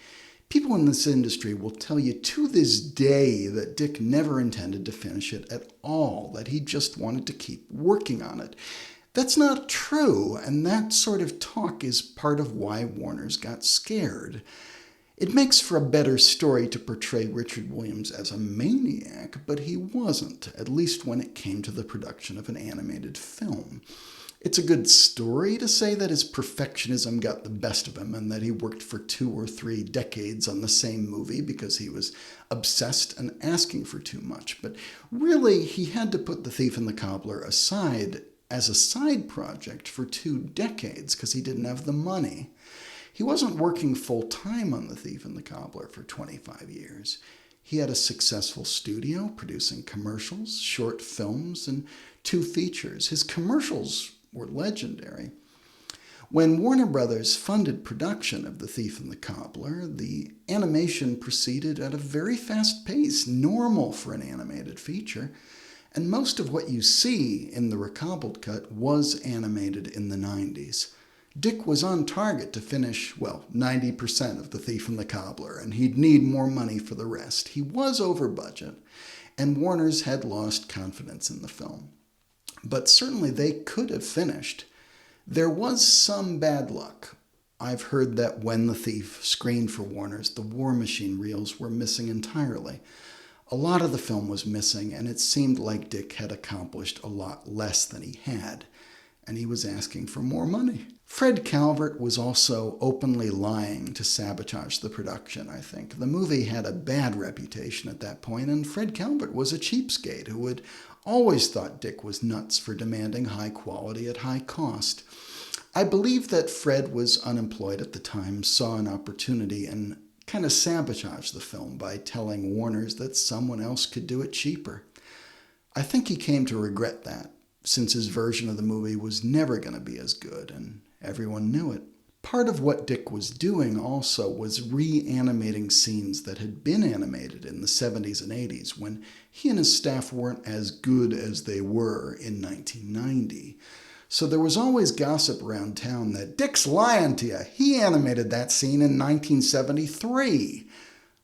People in this industry will tell you to this day that Dick never intended to finish it at all, that he just wanted to keep working on it. That's not true, and that sort of talk is part of why Warner's got scared. It makes for a better story to portray Richard Williams as a maniac, but he wasn't, at least when it came to the production of an animated film. It's a good story to say that his perfectionism got the best of him and that he worked for 2 or 3 decades on the same movie because he was obsessed and asking for too much. But really, he had to put The Thief and the Cobbler aside as a side project for 2 decades because he didn't have the money. He wasn't working full-time on The Thief and the Cobbler for 25 years. He had a successful studio producing commercials, short films, and 2 features. His commercials were legendary. When Warner Brothers funded production of The Thief and the Cobbler, the animation proceeded at a very fast pace, normal for an animated feature, and most of what you see in the recobbled cut was animated in the 90s. Dick was on target to finish, 90% of The Thief and the Cobbler, and he'd need more money for the rest. He was over budget, and Warner's had lost confidence in the film. But certainly they could have finished. There was some bad luck. I've heard that when The Thief screened for Warner's, the War Machine reels were missing entirely. A lot of the film was missing, and it seemed like Dick had accomplished a lot less than he had, and he was asking for more money. Fred Calvert was also openly lying to sabotage the production, I think. The movie had a bad reputation at that point, and Fred Calvert was a cheapskate who had always thought Dick was nuts for demanding high quality at high cost. I believe that Fred was unemployed at the time, saw an opportunity, and kind of sabotaged the film by telling Warner's that someone else could do it cheaper. I think he came to regret that, since his version of the movie was never going to be as good, and everyone knew it. Part of what Dick was doing also was reanimating scenes that had been animated in the 70s and 80s when he and his staff weren't as good as they were in 1990. So there was always gossip around town that Dick's lying to you. He animated that scene in 1973.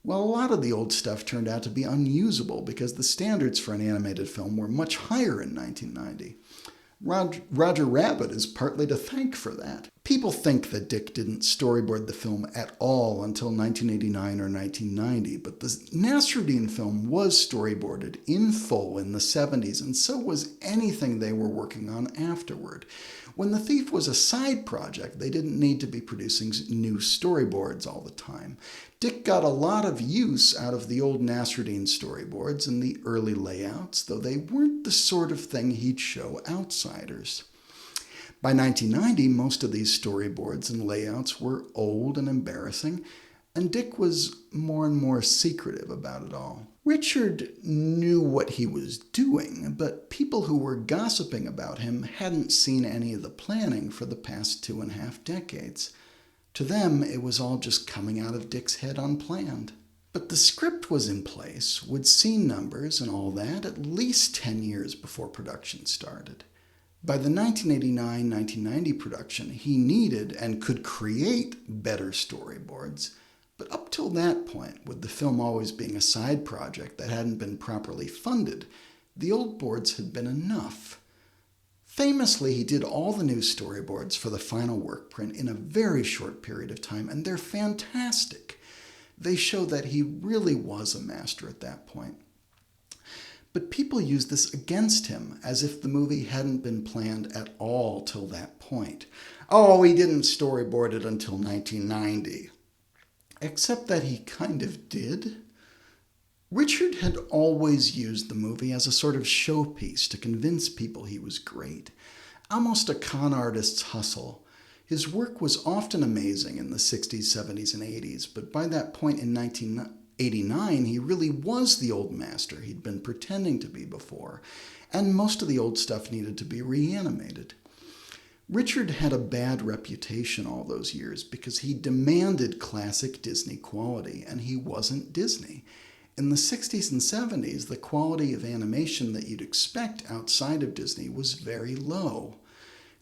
Well, a lot of the old stuff turned out to be unusable because the standards for an animated film were much higher in 1990. Roger Rabbit is partly to thank for that. People think that Dick didn't storyboard the film at all until 1989 or 1990, but the Nasrudin film was storyboarded in full in the 70s, and so was anything they were working on afterward. When The Thief was a side project, they didn't need to be producing new storyboards all the time. Dick got a lot of use out of the old Nasrudin storyboards and the early layouts, though they weren't the sort of thing he'd show outsiders. By 1990, most of these storyboards and layouts were old and embarrassing, and Dick was more and more secretive about it all. Richard knew what he was doing, but people who were gossiping about him hadn't seen any of the planning for the past 2.5 decades. To them, it was all just coming out of Dick's head unplanned. But the script was in place, with scene numbers and all that, at least 10 years before production started. By the 1989-1990 production, he needed and could create better storyboards. But up till that point, with the film always being a side project that hadn't been properly funded, the old boards had been enough. Famously, he did all the new storyboards for the final work print in a very short period of time, and they're fantastic. They show that he really was a master at that point. But people use this against him, as if the movie hadn't been planned at all till that point. Oh, he didn't storyboard it until 1990. Except that he kind of did. Richard had always used the movie as a sort of showpiece to convince people he was great. Almost a con artist's hustle. His work was often amazing in the 60s, 70s, and 80s, but by that point in 1989, he really was the old master he'd been pretending to be before, and most of the old stuff needed to be reanimated. Richard had a bad reputation all those years because he demanded classic Disney quality, and he wasn't Disney. In the 60s and 70s, the quality of animation that you'd expect outside of Disney was very low.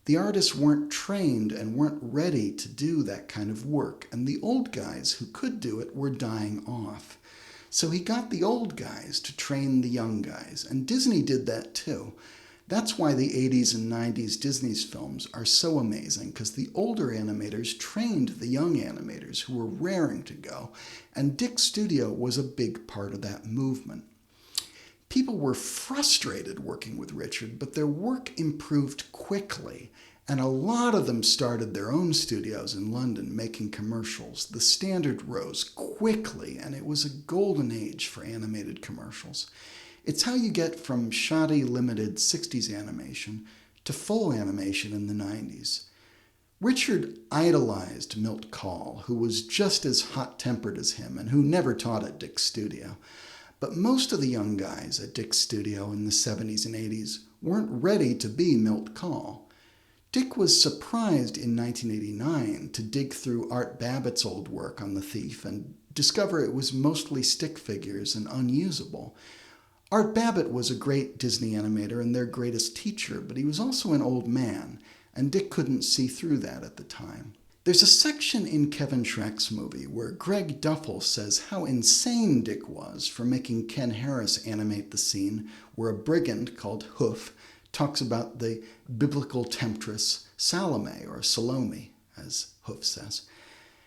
The artists weren't trained and weren't ready to do that kind of work, and the old guys who could do it were dying off. So he got the old guys to train the young guys, and Disney did that too. That's why the 80s and 90s Disney's films are so amazing, because the older animators trained the young animators who were raring to go, and Dick's studio was a big part of that movement. People were frustrated working with Richard, but their work improved quickly, and a lot of them started their own studios in London making commercials. The standard rose quickly, and it was a golden age for animated commercials. It's how you get from shoddy, limited 60s animation to full animation in the 90s. Richard idolized Milt Kahl, who was just as hot-tempered as him and who never taught at Dick's studio. But most of the young guys at Dick's studio in the 70s and 80s weren't ready to be Milt Kahl. Dick was surprised in 1989 to dig through Art Babbitt's old work on The Thief and discover it was mostly stick figures and unusable. Art Babbitt was a great Disney animator and their greatest teacher, but he was also an old man, and Dick couldn't see through that at the time. There's a section in Kevin Schreck's movie where Greg Duffel says how insane Dick was for making Ken Harris animate the scene where a brigand called Hoof talks about the biblical temptress Salome, or Salome, as Hoof says.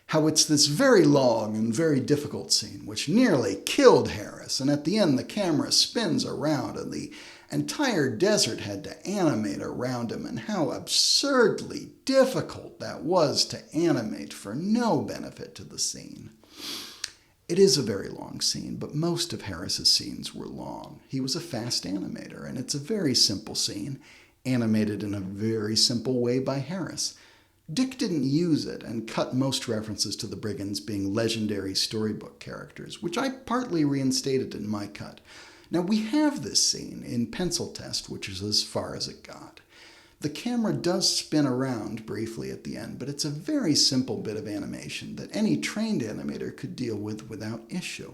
How it's this very long and very difficult scene, which nearly killed Harris, and at the end the camera spins around and the entire desert had to animate around him, and how absurdly difficult that was to animate for no benefit to the scene. It is a very long scene, but most of Harris's scenes were long. He was a fast animator, and it's a very simple scene, animated in a very simple way by Harris. Dick didn't use it and cut most references to the brigands being legendary storybook characters, which I partly reinstated in my cut. Now, we have this scene in Pencil Test, which is as far as it got. The camera does spin around briefly at the end, but it's a very simple bit of animation that any trained animator could deal with without issue.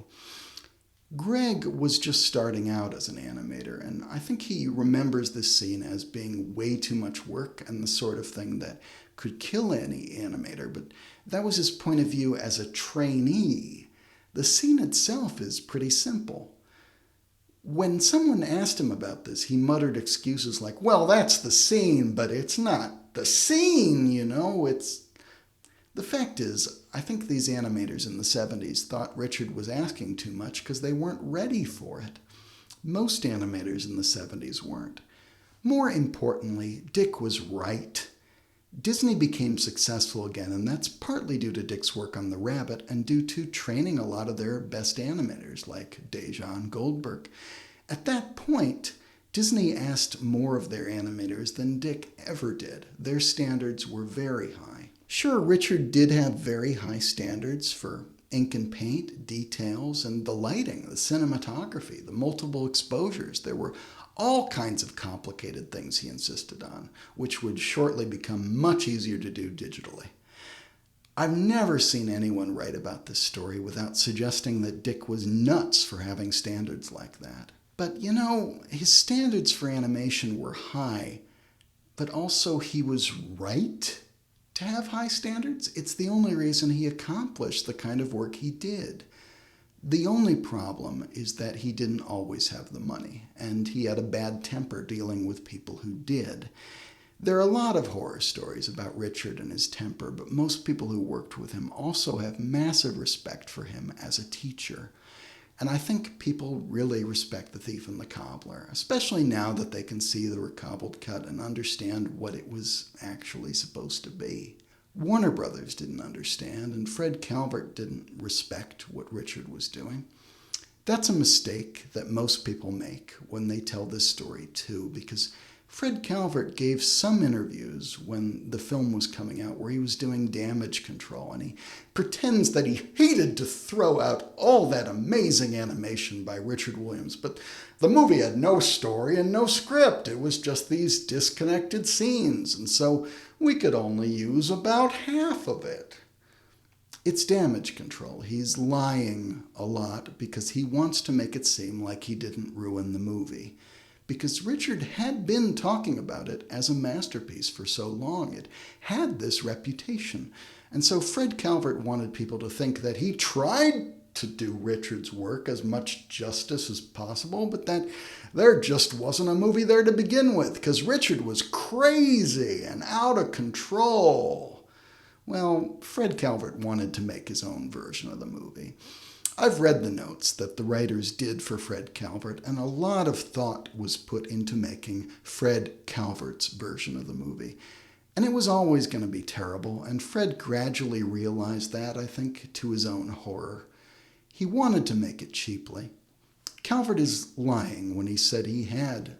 Greg was just starting out as an animator, and I think he remembers this scene as being way too much work and the sort of thing that could kill any animator, but that was his point of view as a trainee. The scene itself is pretty simple. When someone asked him about this, he muttered excuses like, well, that's the scene, but it's not the scene, you know, it's... The fact is, I think these animators in the 70s thought Richard was asking too much because they weren't ready for it. Most animators in the 70s weren't. More importantly, Dick was right. Disney became successful again, and that's partly due to Dick's work on The Rabbit and due to training a lot of their best animators like Dejan Goldberg. At that point, Disney asked more of their animators than Dick ever did. Their standards were very high. Sure, Richard did have very high standards for ink and paint, details, and the lighting, the cinematography, the multiple exposures. There were all kinds of complicated things he insisted on, which would shortly become much easier to do digitally. I've never seen anyone write about this story without suggesting that Dick was nuts for having standards like that. But, you know, his standards for animation were high, but also he was right to have high standards. It's the only reason he accomplished the kind of work he did. The only problem is that he didn't always have the money, and he had a bad temper dealing with people who did. There are a lot of horror stories about Richard and his temper, but most people who worked with him also have massive respect for him as a teacher. And I think people really respect The Thief and the Cobbler, especially now that they can see the recobbled cut and understand what it was actually supposed to be. Warner Brothers didn't understand, and Fred Calvert didn't respect what Richard was doing. That's a mistake that most people make when they tell this story too, because Fred Calvert gave some interviews when the film was coming out where he was doing damage control, and he pretends that he hated to throw out all that amazing animation by Richard Williams, but the movie had no story and no script. It was just these disconnected scenes, and so we could only use about half of it. It's damage control. He's lying a lot because he wants to make it seem like he didn't ruin the movie. Because Richard had been talking about it as a masterpiece for so long. It had this reputation. And so Fred Calvert wanted people to think that he tried to do Richard's work as much justice as possible, but that there just wasn't a movie there to begin with, because Richard was crazy and out of control. Well, Fred Calvert wanted to make his own version of the movie. I've read the notes that the writers did for Fred Calvert, and a lot of thought was put into making Fred Calvert's version of the movie. And it was always going to be terrible, and Fred gradually realized that, I think, to his own horror. He wanted to make it cheaply. Calvert is lying when he said he had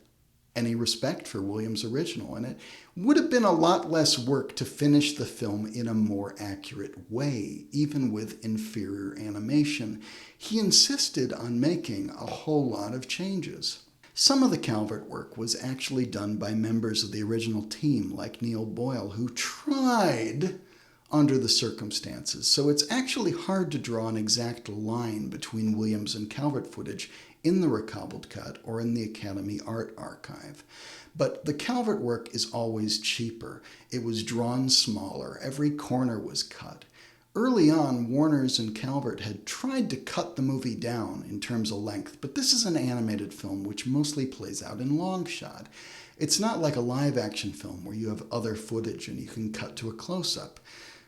any respect for Williams' original, and it would have been a lot less work to finish the film in a more accurate way, even with inferior animation. He insisted on making a whole lot of changes. Some of the Calvert work was actually done by members of the original team, like Neil Boyle, who tried under the circumstances. So it's actually hard to draw an exact line between Williams and Calvert footage in the recobbled cut or in the Academy Art Archive. But the Calvert work is always cheaper. It was drawn smaller. Every corner was cut. Early on, Warner's and Calvert had tried to cut the movie down in terms of length, but this is an animated film which mostly plays out in long shot. It's not like a live-action film where you have other footage and you can cut to a close-up.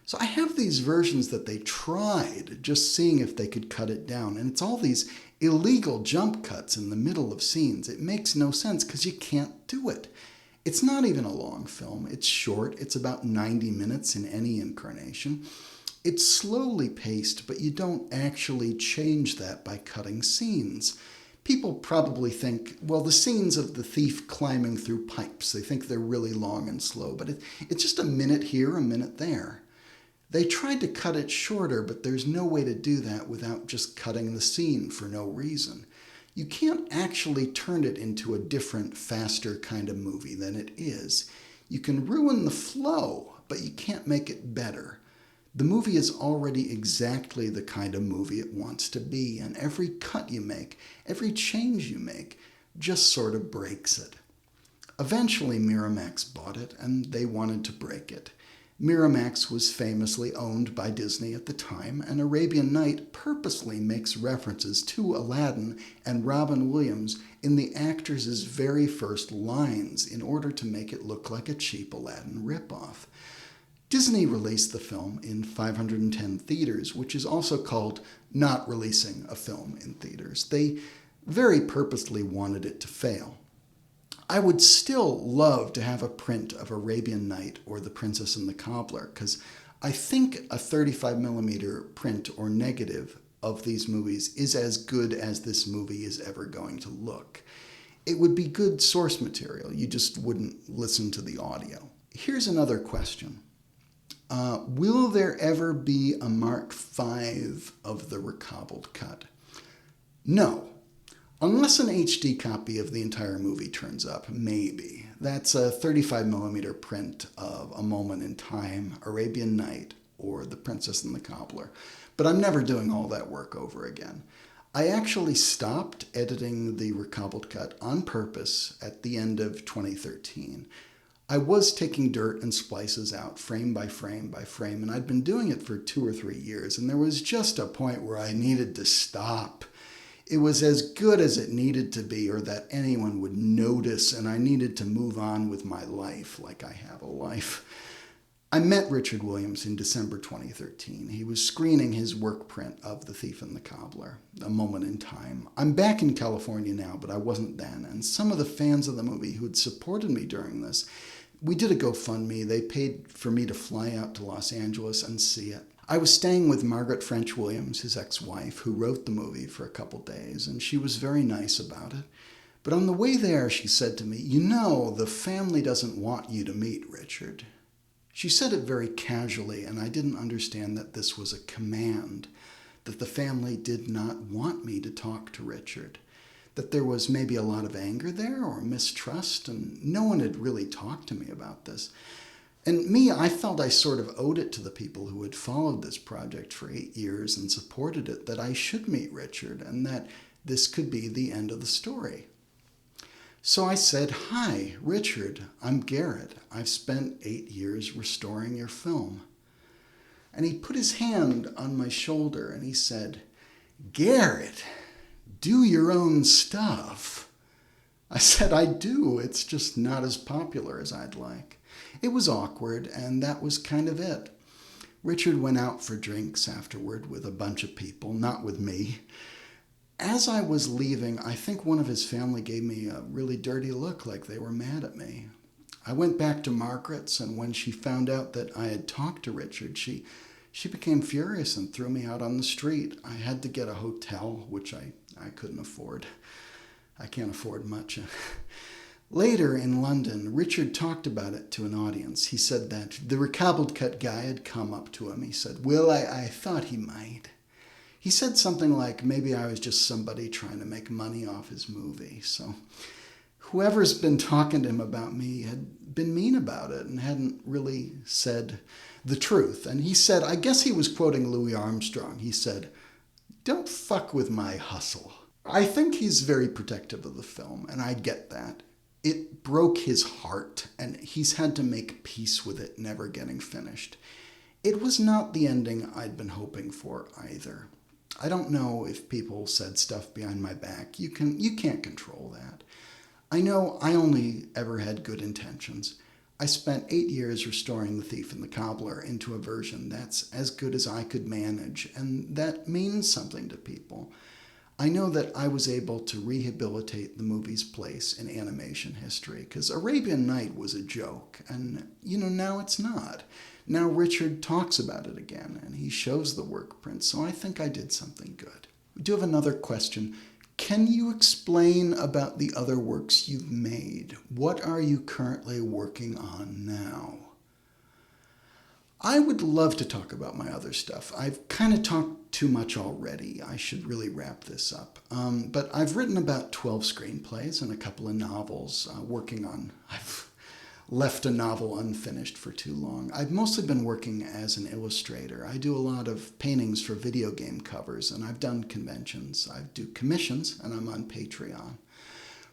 So I have these versions that they tried, just seeing if they could cut it down, and it's all these illegal jump cuts in the middle of scenes. It makes no sense because you can't do it. It's not even a long film. It's short. It's about 90 minutes in any incarnation. It's slowly paced, but you don't actually change that by cutting scenes. People probably think, well, the scenes of the thief climbing through pipes, they think they're really long and slow, but it's just a minute here, a minute there. They tried to cut it shorter, but there's no way to do that without just cutting the scene for no reason. You can't actually turn it into a different, faster kind of movie than it is. You can ruin the flow, but you can't make it better. The movie is already exactly the kind of movie it wants to be, and every cut you make, every change you make, just sort of breaks it. Eventually, Miramax bought it, and they wanted to break it. Miramax was famously owned by Disney at the time, and Arabian Night purposely makes references to Aladdin and Robin Williams in the actors' very first lines in order to make it look like a cheap Aladdin ripoff. Disney released the film in 510 theaters, which is also called not releasing a film in theaters. They very purposely wanted it to fail. I would still love to have a print of Arabian Night or The Princess and the Cobbler, because I think a 35mm print or negative of these movies is as good as this movie is ever going to look. It would be good source material. You just wouldn't listen to the audio. Here's another question. Will there ever be a Mark V of the recobbled cut? No. Unless an HD copy of the entire movie turns up, maybe. That's a 35mm print of A Moment in Time, Arabian Night, or The Princess and the Cobbler. But I'm never doing all that work over again. I actually stopped editing the recobbled cut on purpose at the end of 2013. I was taking dirt and splices out frame by frame by frame, and I'd been doing it for 2 or 3 years, and there was just a point where I needed to stop. It was as good as it needed to be, or that anyone would notice, and I needed to move on with my life like I have a life. I met Richard Williams in December 2013. He was screening his work print of The Thief and the Cobbler, A Moment in Time. I'm back in California now, but I wasn't then, and some of the fans of the movie who had supported me during this, we did a GoFundMe. They paid for me to fly out to Los Angeles and see it. I was staying with Margaret French Williams, his ex-wife, who wrote the movie for a couple days, and she was very nice about it. But on the way there, she said to me, "You know, the family doesn't want you to meet Richard." She said it very casually, and I didn't understand that this was a command, that the family did not want me to talk to Richard, that there was maybe a lot of anger there or mistrust, and no one had really talked to me about this. And me, I felt I sort of owed it to the people who had followed this project for 8 years and supported it, that I should meet Richard and that this could be the end of the story. So I said, "Hi, Richard, I'm Garrett. I've spent 8 years restoring your film." And he put his hand on my shoulder and he said, "Garrett, do your own stuff." I said, "I do. It's just not as popular as I'd like." It was awkward, and that was kind of it. Richard went out for drinks afterward with a bunch of people, not with me. As I was leaving, I think one of his family gave me a really dirty look, like they were mad at me. I went back to Margaret's, and when she found out that I had talked to Richard, she became furious and threw me out on the street. I had to get a hotel, which I couldn't afford. I can't afford much. Later in London, Richard talked about it to an audience. He said that the recobbled cut guy had come up to him. He said, "Will, I thought he might." He said something like, maybe I was just somebody trying to make money off his movie. So whoever's been talking to him about me had been mean about it and hadn't really said the truth. And he said, I guess he was quoting Louis Armstrong. He said, "Don't fuck with my hustle." I think he's very protective of the film, and I get that. It broke his heart, and he's had to make peace with it never getting finished. It was not the ending I'd been hoping for either. I don't know if people said stuff behind my back. You can't control that. I know I only ever had good intentions. I spent 8 years restoring The Thief and the Cobbler into a version that's as good as I could manage, and that means something to people. I know that I was able to rehabilitate the movie's place in animation history, because Arabian Night was a joke, and, now it's not. Now Richard talks about it again, and he shows the work print, so I think I did something good. We do have another question. Can you explain about the other works you've made? What are you currently working on now? I would love to talk about my other stuff. I've kind of talked too much already. I should really wrap this up. But I've written about 12 screenplays and a couple of novels, working on... left a novel unfinished for too long. I've mostly been working as an illustrator. I do a lot of paintings for video game covers, and I've done conventions. I do commissions, and I'm on Patreon.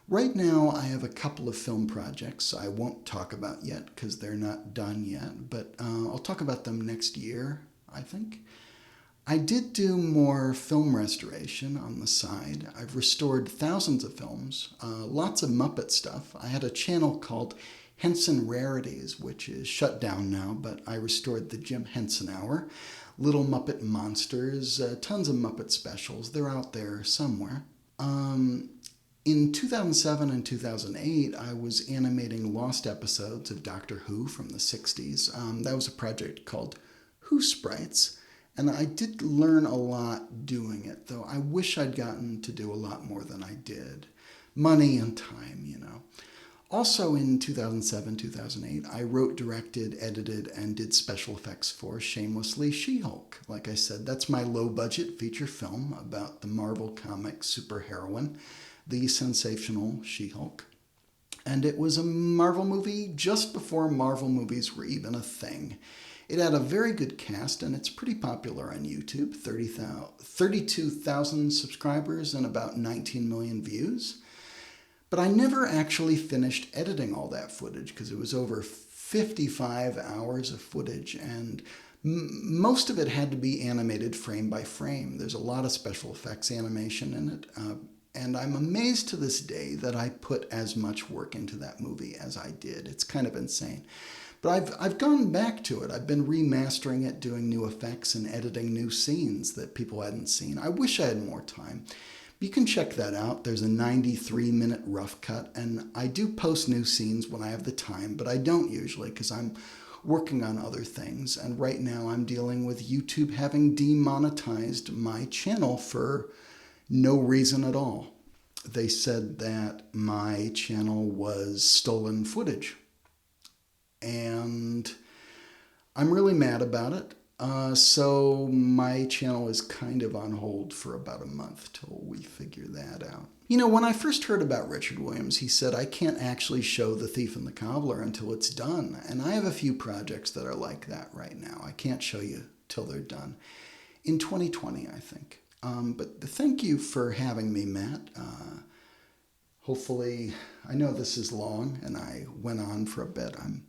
Right now, I have a couple of film projects I won't talk about yet because they're not done yet, but I'll talk about them next year, I think. I did do more film restoration on the side. I've restored thousands of films, lots of Muppet stuff. I had a channel called Henson Rarities, which is shut down now, but I restored the Jim Henson Hour, Little Muppet Monsters, tons of Muppet specials. They're out there somewhere. In 2007 and 2008, I was animating lost episodes of Doctor Who from the 60s. That was a project called Who Sprites, and I did learn a lot doing it, though I wish I'd gotten to do a lot more than I did. Money and time, you know. Also in 2007, 2008, I wrote, directed, edited, and did special effects for Shamelessly She-Hulk. Like I said, that's my low-budget feature film about the Marvel Comics superheroine, the sensational She-Hulk. And it was a Marvel movie just before Marvel movies were even a thing. It had a very good cast, and it's pretty popular on YouTube, 32,000 subscribers and about 19 million views. But I never actually finished editing all that footage because it was over 55 hours of footage, and most of it had to be animated frame by frame. There's a lot of special effects animation in it, and I'm amazed to this day that I put as much work into that movie as I did. It's kind of insane. But I've gone back to it. I've been remastering it, doing new effects, and editing new scenes that people hadn't seen. I wish I had more time. You can check that out. There's a 93-minute rough cut, and I do post new scenes when I have the time, but I don't usually because I'm working on other things. And right now I'm dealing with YouTube having demonetized my channel for no reason at all. They said that my channel was stolen footage. And I'm really mad about it. So my channel is kind of on hold for about a month till we figure that out. You know, when I first heard about Richard Williams, he said, I can't actually show The Thief and the Cobbler until it's done. And I have a few projects that are like that right now. I can't show you till they're done. In 2020, I think. But thank you for having me, Matt. Hopefully, I know this is long and I went on for a bit. I'm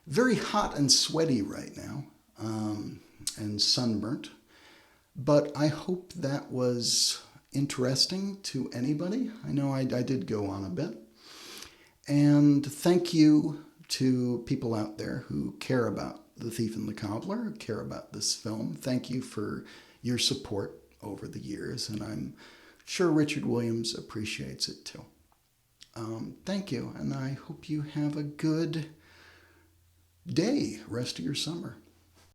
very hot and sweaty right now. And sunburnt, but I hope that was interesting to anybody. I know I did go on a bit. And thank you to people out there who care about The Thief and the Cobbler, who care about this film. Thank you for your support over the years, and I'm sure Richard Williams appreciates it too. Thank you, and I hope you have a good day, rest of your summer.